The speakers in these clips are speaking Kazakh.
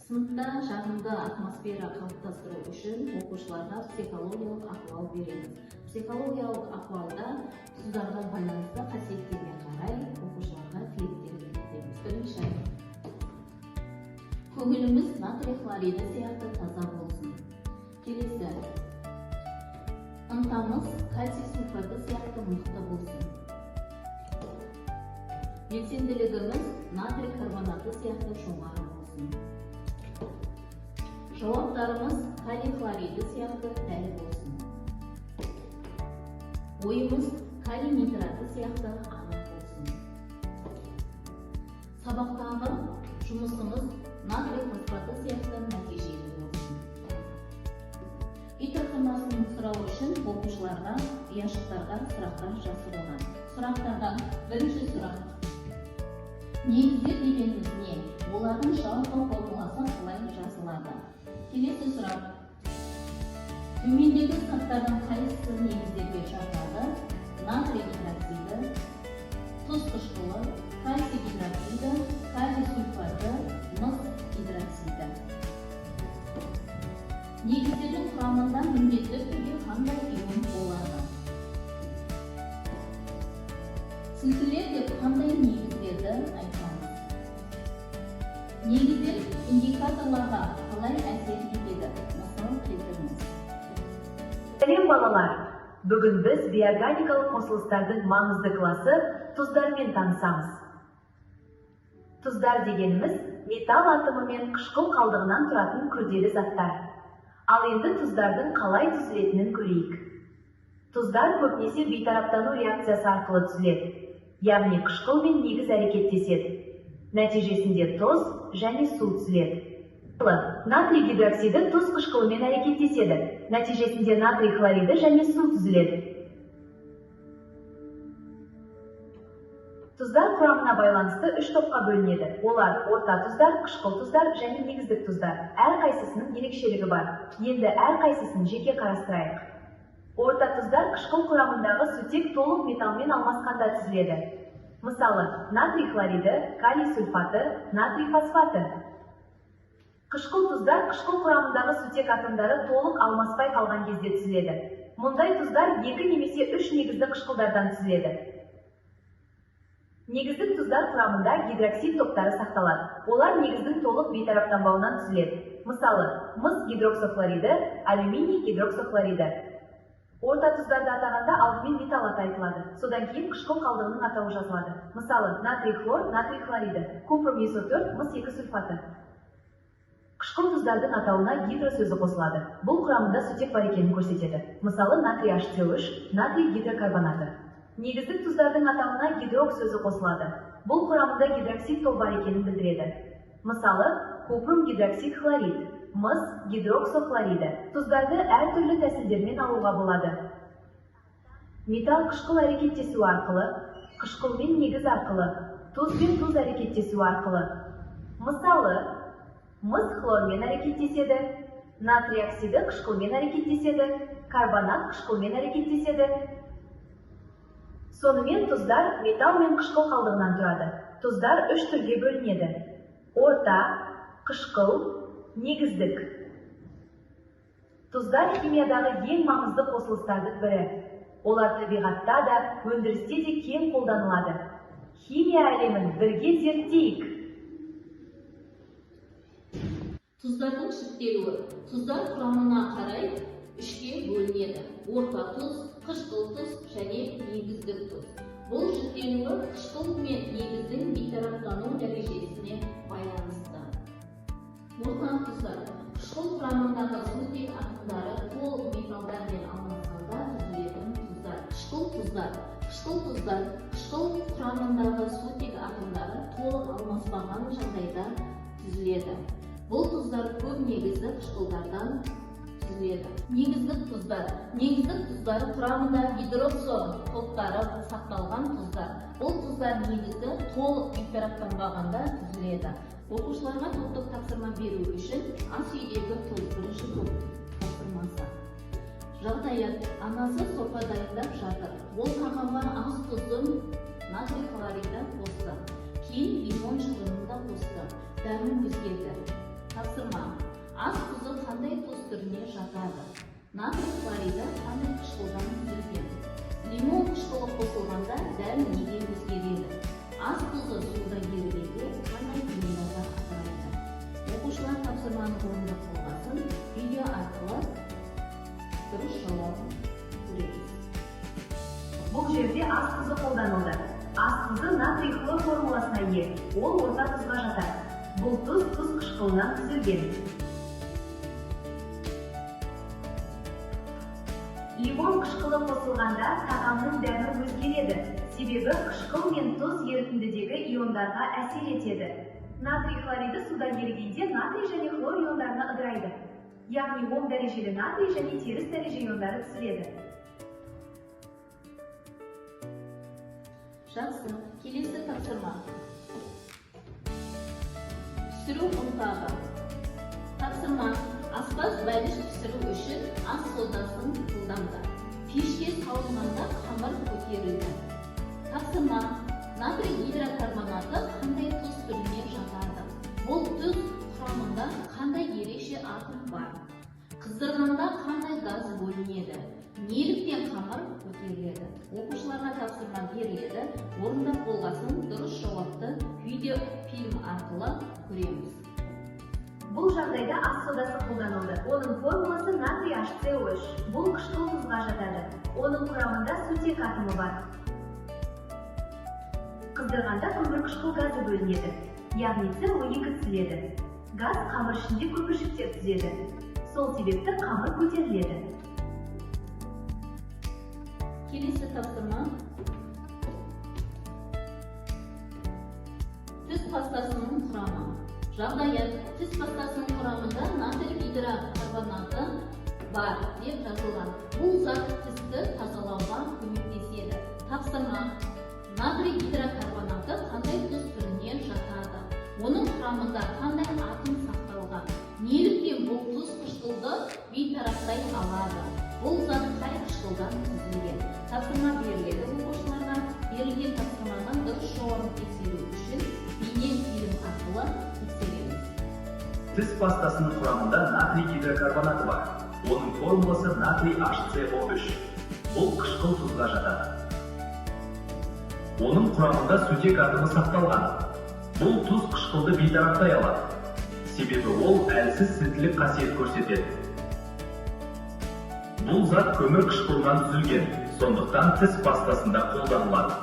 Сыныпта жағымды атмосфера қалыптастыру үшін оқушыларға психологиялық ахуал береміз. Психологиялық ахуалда тұздарға байланысты қасиеттеріне қарай оқушыларға тілектер білдіреміз. Бірінші, көңіліміз натрий хлориді сияқты таза болсын. Келесі, ынтамыз кальций сульфаты сияқты мықты болсын. Белсенділігіміз натрий карбонаты сияқты жоғары болсын. Жауаптарымыз калий хлориді сияқты дәл болсын. Ойымыз калий нитраты сияқты анық болсын. Сабақтағы жұмысымыз натрий фосфаты сияқты нәтижелі болсын. Үй тапсырмасын сұрау үшін оқушыларға, ұяшықтарға сұрақтар жасырылған. Сұрақтардан бірінші сұрақ. Негіздер дегеніміз не? Олардың жалпы формуласы қалай жазылады? Келесі сұрақ. Төмендегі сыныптардың қайсысы негіздерге жатады? Натрий гидроксиді, тұз қышқылы, кальций гидроксиді, калий сульфаты, мыс гидроксиді. Негіздердің құрамында міндетті түрде қандай ион болады? Сілтілер деп қандай негіздерді айтамыз? Негіздер индикаторларға қалай әсер етеді? Мысал келтіріңіз. Сәлем балалар! Бүгін біз биорганикалық қосылыстардың маңызды класы тұздармен танысамыз. Тұздар дегеніміз металл атомы мен қышқыл қалдығынан тұратын күрделі заттар. Ал енді тұздардың қалай түзілетінін көрейік. Тұздар көбінесе бейтараптану реакциясы арқылы түзіледі, яғни қышқыл мен негіз әрекеттеседі. Нәтижесінде тұз және су түзіледі. Натрий гидроксиді тұз қышқылымен әрекеттеседі. Нәтижесінде натрий хлориді және су түзіледі. Тұздар құрамына байланысты үш топқа бөлінеді. Олар орта тұздар, қышқыл тұздар және негіздік тұздар. Әрқайсысының ерекшелігі бар. Енді әрқайсысын жеке қарастырайық. Орта тұздар қышқыл құрамындағы сутек толық металмен алмасқанда түзіледі. Мысалы, натрий хлориді, калий сульфаты, натрий фосфаты. Қышқыл тұздар қышқыл құрамындағы сутек атомдары толық алмаспай қалған кезде түзіледі. Мұндай тұздар 2 немесе 3 негізді қышқылдардан түзіледі. Негіздік тұздар құрамында гидроксид топтары сақталады. Олар негіздің толық бейтараптанбауынан түзіледі. Мысалы, мыс гидроксохлориді, алюминий гидроксохлориді. Орта тұздарды атағанда алдымен металл аты айтылады. Содан кейін қышқыл қалдығының атауы жазылады. Мысалы, натрий хлор, натрий хлориді, купрум изотөр, мыс 2 сульфаты. Қышқыл тұздардың атауына гидро сөзі қосылады. Бұл құрамында сутек бар екенін көрсетеді. Мысалы, натрий HCO3, натрий гидрокарбонаты. Негіздік тұздардың атауына гидрок сөзі қосылады. Бұл құрамында гидроксид тобы бар екенін білдіреді. Мысалы, купрум гидроксид хлорид, мыс гидроксохлориді. Тұздарды әртүрлі тәсілдермен алуға болады. Металл қышқыл әрекеттесу арқылы, қышқыл мен негіз арқылы, тұз бен тұз әрекеттесу арқылы. Мысалы, мыс хлормен әрекеттеседі, натрий оксиді қышқылмен әрекеттеседі, карбонат қышқылмен әрекеттеседі. Сонымен тұздар металл мен қышқыл қалдығынан тұрады. Тұздар 3 түрге бөлінеді. Орта, қышқыл, негіздік. Тұздар химиядағы ең маңызды қосылыстардың бірі. Олар табиғатта да, өндірісте де кең қолданылады. Химия әлемін бірге зерттейік. Тұздардың жіктелуі. Тұздар құрамына қарай 3-ке бөлінеді. Орта тұз, қышқыл тұз және негіздік тұз. Бұл жіктелуі қышқыл мен негіздің бейтараптану дәрежесіне байланысты. Орта тұздар. Қышқыл құрамындағы сутек атомдары толық металдармен алмасқанда түзілетін тұздар. Қышқыл тұздар. Қышқыл құрамындағы сутек атомдары толық алмаспаған жағдайда түзіледі. Бұл тұздар көп негізді қышқылдардан түзіледі. Негіздік тұздар. Негіздік тұздар құрамында гидроксо топтары сақталған тұздар. Бұл тұздар негізді толық бейтараптанбағанда түзіледі. Оқушыларға топтық тапсырма беру үшін ас үйдегі топ бірінші топ тапсырмасы. Жағдайы, анасы сорпа дайындап жатыр. Ол тағамға ас тұзын натрий хлориді қосты. Кейін лимон шылымын да қосты. Дәмі өзгерді. Тапсырма. Ас тұзы қандай тұз түріне жатады? Натрий хлориді қандай қышқылдан түзілген? Лимон қышқылы қосылғанда дәм неге өзгереді? Ас тұзы суда ерігенде қандай бұйымдарға атырайды? Оқушылар тапсырманы орындап болғасын, видео арқылы дұрыс жауабын көреміз. Бұл жерде ас тұзы қолданылды. Ас тұзы натрий хлор формуласына ие, ол орта тұзға жатады. Бұл тұз қышқылынан түзілген. Лимон қышқылы қосылғанда тағамның дәмі өзгереді, себебі қышқыл мен тұз ерітіндідегі иондарға әсер етеді. Натрий хлориді суда ерігенде натрий және хлор иондарына ыдырайды. Яғни оң дәрежелі натрий және теріс дәреже иондары түзіледі. Жақсы, келесі тапсырма. Пісіру ұнтағы. Тапсырма. Аспаз бәліш пісіру үшін ас содасын қолданды. Пешке салынғанда қамыр көтерілді. Тапсырма. Натрий гидрокарбонаты қандай тұз түріне жатады? Бұл тұз құрамында қандай ерекше атом бар? Қыздырғанда қандай газ бөлінеді? Неліктен қамыр көтеріледі? Оқушыларға тапсырма беріледі. Орындап болғасын дұрыс жауапты видеофильм арқылы көреміз. Бұл жағдайда ас содасы қолданылды. Оның формуласы натрий HCO3. Бұл қышқыл тұзға жатады. Оның құрамында сутек атомы бар. Қыздырғанда көмір қышқыл газы бөлінеді. Яғни CO2 түзіледі. Газ қамыр ішінде көпіршіктер түзеді. Сол себепті қамыр көтеріледі. Келесі тапсырма. Түс пастасының құрамы. Жағдайы түс пастасының құрамында натрий гидрокарбонаты бар деп жазылған. Бұл зат түсті тазалауға көмектеседі. Тапсырма. Натрий гидрокарбонаты қандай тұз түріне жатады? Оның құрамында қандай атом сақталған? Неліктен бұл тұз қышқылды бейтараптай алады? Бұл зат қай қышқылдан түзілген? Тапсырма беріледі. Оқушыларға берілген тапсырманың дұрыс жауабын тексеру үшін бейнефильм арқылы тексереміз. Түс пастасының құрамында натрий гидрокарбонаты бар. Оның формуласы натрий HCO3. Бұл қышқыл тұзға жатады. Оның құрамында сутек атомы сақталған. Бұл тұз қышқылды бейтараптай алады. Себебі ол әлсіз сілтілік қасиет көрсетеді. Бұл зат көмір қышқылынан түзілген, сондықтан тіс пастасында қолданылады.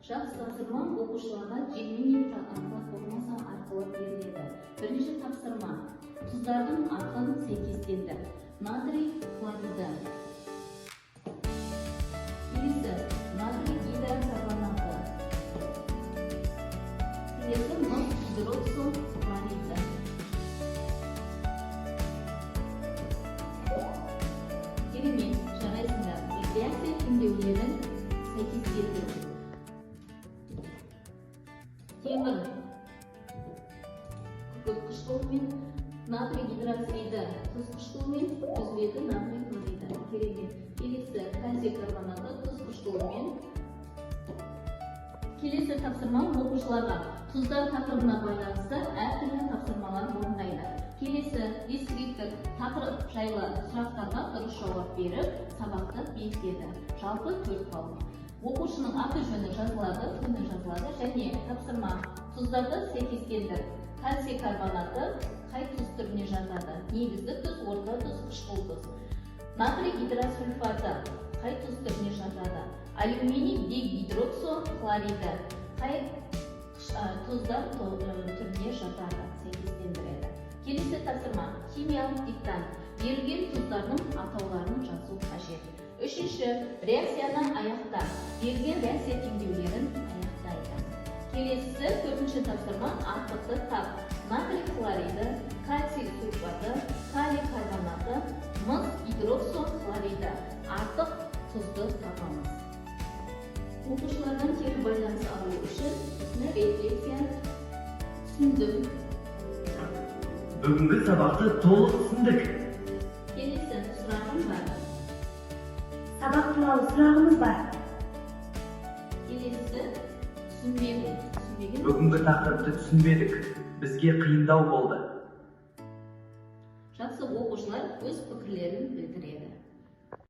Жақсы тапсырма оқушыларға желмен формуласы арқылы беріледі. Бірінші тапсырма. Тұздардың атын сәйкестенді. Натрий хлориді. Келесі натрий гидрокарбонаты. Келесі мыс гидроксил хлориді. Керемет, жарайсыңдар. Реакция теңдеулерін сәйкестендіру. Темір күкірт қышқылымен натрий гидроксиді тұз қышқылымен түзіледі натрий хлориді. Керемет. Келесі кальций карбонаты тұз қышқылымен. Келесі тапсырма оқушыларға тұздар тақырыбына байланысты әртүрлі тапсырмалар орындайды. Келесі дескриптор тақырып жайлы сұрақтарға дұрыс жауап беріп, сабақты бекітеді. Жалпы 4 балл. Оқушының аты жөні жазылады, күні жазылады және тапсырма тұздарды сәйкестендір. Кальций карбонаты қай тұз түріне жатады? Негізді тұз, орта тұз, қышқыл тұз. Натрий гидросульфаты қай тұз түріне жатады? Алюминий дигидроксо хлориді қай тұздар түріне жатады? Сәйкестендіреді. Келесі тапсырма химиялық диктант. Берілген тұздардың атауларын жазу қажет. Үшінші, реакцияны аяқта. Берілген реакция теңдеулерін аяқтайды. Келесі төртінші тапсырма артықты тап. Натрий хлориді, кальций сульфаты, калий карбонаты, мыс гидроксо хлориді. Артық тұзды табамыз. Оқушылардан кері байланыс алу үшін осыны рефлексия түсіндім. Бүгінгі сабақты толық түсіндік. Келесі сұрағым бар. Сабақ туралы сұрағымыз бар. Келесі түсінбеген. Бүгінгі тақырыпты түсінбедік. Бізге қиындау болды. Жақсы, оқушылар өз пікірлерін білдіреді.